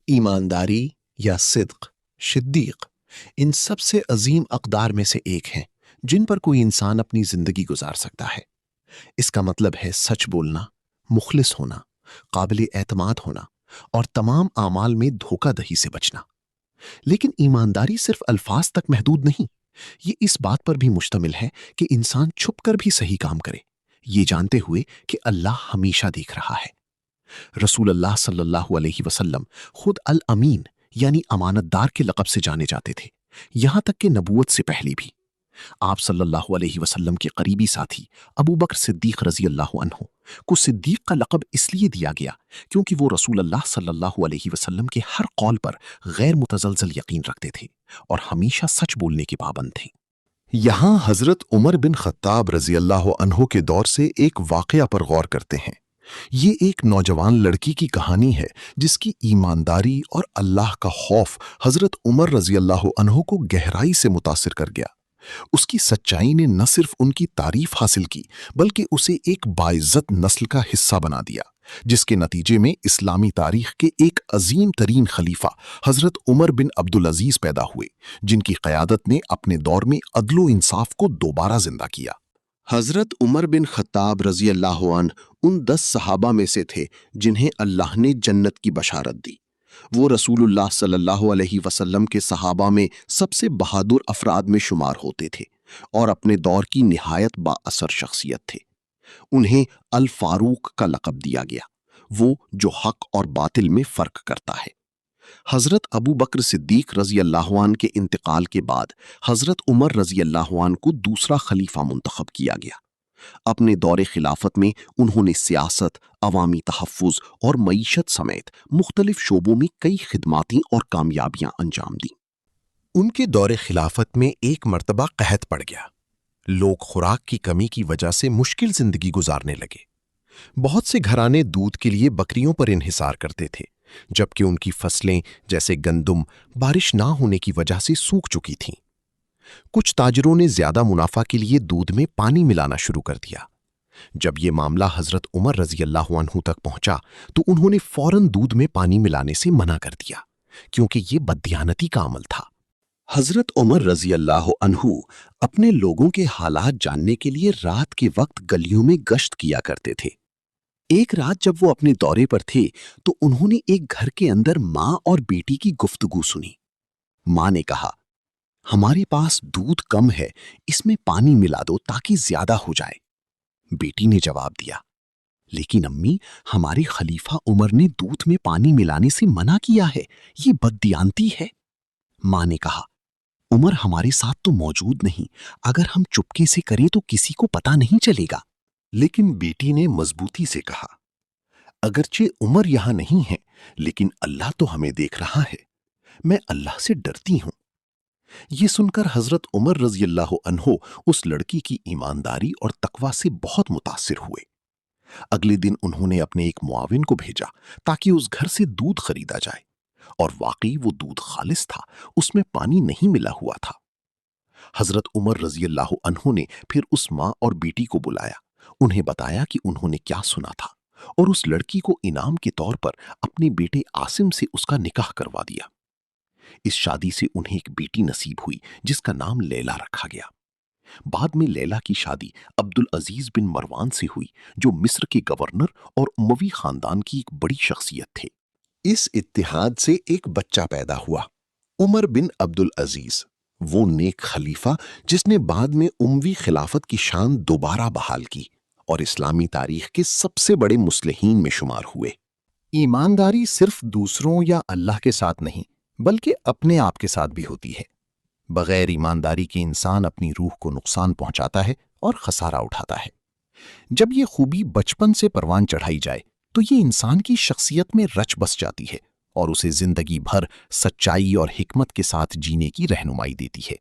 ایمانداری یا صدق، صدیق، ان سب سے عظیم اقدار میں سے ایک ہیں جن پر کوئی انسان اپنی زندگی گزار سکتا ہے۔ اس کا مطلب ہے سچ بولنا، مخلص ہونا، قابل اعتماد ہونا اور تمام اعمال میں دھوکہ دہی سے بچنا۔ لیکن ایمانداری صرف الفاظ تک محدود نہیں، یہ اس بات پر بھی مشتمل ہے کہ انسان چھپ کر بھی صحیح کام کرے، یہ جانتے ہوئے کہ اللہ ہمیشہ دیکھ رہا ہے۔ رسول اللہ صلی اللہ علیہ وسلم خود الامین یعنی امانت دار کے لقب سے جانے جاتے تھے، یہاں تک کہ نبوت سے پہلے بھی۔ آپ صلی اللہ علیہ وسلم کے قریبی ساتھی ابو بکر صدیق رضی اللہ عنہ کو صدیق کا لقب اس لیے دیا گیا کیونکہ وہ رسول اللہ صلی اللہ علیہ وسلم کے ہر قول پر غیر متزلزل یقین رکھتے تھے اور ہمیشہ سچ بولنے کے پابند تھے۔ یہاں حضرت عمر بن خطاب رضی اللہ عنہ کے دور سے ایک واقعہ پر غور کرتے ہیں۔ یہ ایک نوجوان لڑکی کی کہانی ہے جس کی ایمانداری اور اللہ کا خوف حضرت عمر رضی اللہ عنہ کو گہرائی سے متاثر کر گیا۔ اس کی سچائی نے نہ صرف ان کی تعریف حاصل کی بلکہ اسے ایک باعزت نسل کا حصہ بنا دیا، جس کے نتیجے میں اسلامی تاریخ کے ایک عظیم ترین خلیفہ حضرت عمر بن عبدالعزیز پیدا ہوئے، جن کی قیادت نے اپنے دور میں عدل و انصاف کو دوبارہ زندہ کیا۔ حضرت عمر بن خطاب رضی اللہ عنہ ان 10 صحابہ میں سے تھے جنہیں اللہ نے جنت کی بشارت دی۔ وہ رسول اللہ صلی اللہ علیہ وسلم کے صحابہ میں سب سے بہادر افراد میں شمار ہوتے تھے اور اپنے دور کی نہایت با اثر شخصیت تھے۔ انہیں الفاروق کا لقب دیا گیا، وہ جو حق اور باطل میں فرق کرتا ہے۔ حضرت ابو بکر صدیق رضی اللہ عنہ کے انتقال کے بعد حضرت عمر رضی اللہ عنہ کو دوسرا خلیفہ منتخب کیا گیا۔ اپنے دور خلافت میں انہوں نے سیاست، عوامی تحفظ اور معیشت سمیت مختلف شعبوں میں کئی خدماتی اور کامیابیاں انجام دیں۔ ان کے دور خلافت میں ایک مرتبہ قحط پڑ گیا۔ لوگ خوراک کی کمی کی وجہ سے مشکل زندگی گزارنے لگے۔ بہت سے گھرانے دودھ کے لیے بکریوں پر انحصار کرتے تھے، جبکہ ان کی فصلیں جیسے گندم بارش نہ ہونے کی وجہ سے سوکھ چکی تھیں۔ کچھ تاجروں نے زیادہ منافع کے لیے دودھ میں پانی ملانا شروع کر دیا۔ جب یہ معاملہ حضرت عمر رضی اللہ عنہ تک پہنچا تو انہوں نے فوراً دودھ میں پانی ملانے سے منع کر دیا، کیونکہ یہ بددیانتی کا عمل تھا۔ حضرت عمر رضی اللہ عنہ اپنے لوگوں کے حالات جاننے کے لیے رات کے وقت گلیوں میں گشت کیا کرتے تھے۔ ایک رات جب وہ اپنے دورے پر تھے تو انہوں نے ایک گھر کے اندر ماں اور بیٹی کی گفتگو سنی۔ ماں نے کہا، ہمارے پاس دودھ کم ہے، اس میں پانی ملا دو تاکہ زیادہ ہو جائے۔ بیٹی نے جواب دیا، لیکن امی، ہمارے خلیفہ عمر نے دودھ میں پانی ملانے سے منع کیا ہے، یہ بددیانتی ہے۔ ماں نے کہا، عمر ہمارے ساتھ تو موجود نہیں، اگر ہم چپکے سے کریں تو کسی کو پتہ نہیں چلے گا۔ لیکن بیٹی نے مضبوطی سے کہا، اگرچہ عمر یہاں نہیں ہے لیکن اللہ تو ہمیں دیکھ رہا ہے، میں اللہ سے ڈرتی ہوں۔ یہ سن کر حضرت عمر رضی اللہ عنہ اس لڑکی کی ایمانداری اور تقوی سے بہت متاثر ہوئے۔ اگلے دن انہوں نے اپنے ایک معاون کو بھیجا تاکہ اس گھر سے دودھ خریدا جائے، اور واقعی وہ دودھ خالص تھا، اس میں پانی نہیں ملا ہوا تھا۔ حضرت عمر رضی اللہ عنہ نے پھر اس ماں اور بیٹی کو بلایا، انہیں بتایا کہ انہوں نے کیا سنا تھا، اور اس لڑکی کو انعام کے طور پر اپنے بیٹے عاصم سے اس کا نکاح کروا دیا۔ اس شادی سے انہیں ایک بیٹی نصیب ہوئی جس کا نام لیلا رکھا گیا۔ بعد میں لیلا کی شادی عبدالعزیز بن مروان سے ہوئی، جو مصر کے گورنر اور اموی خاندان کی ایک بڑی شخصیت تھے۔ اس اتحاد سے ایک بچہ پیدا ہوا، عمر بن عبدالعزیز، وہ نیک خلیفہ جس نے بعد میں اموی خلافت کی شان دوبارہ بحال کی اور اسلامی تاریخ کے سب سے بڑے مصلحین میں شمار ہوئے۔ ایمانداری صرف دوسروں یا اللہ کے ساتھ نہیں بلکہ اپنے آپ کے ساتھ بھی ہوتی ہے۔ بغیر ایمانداری کے انسان اپنی روح کو نقصان پہنچاتا ہے اور خسارہ اٹھاتا ہے۔ جب یہ خوبی بچپن سے پروان چڑھائی جائے تو یہ انسان کی شخصیت میں رچ بس جاتی ہے اور اسے زندگی بھر سچائی اور حکمت کے ساتھ جینے کی رہنمائی دیتی ہے۔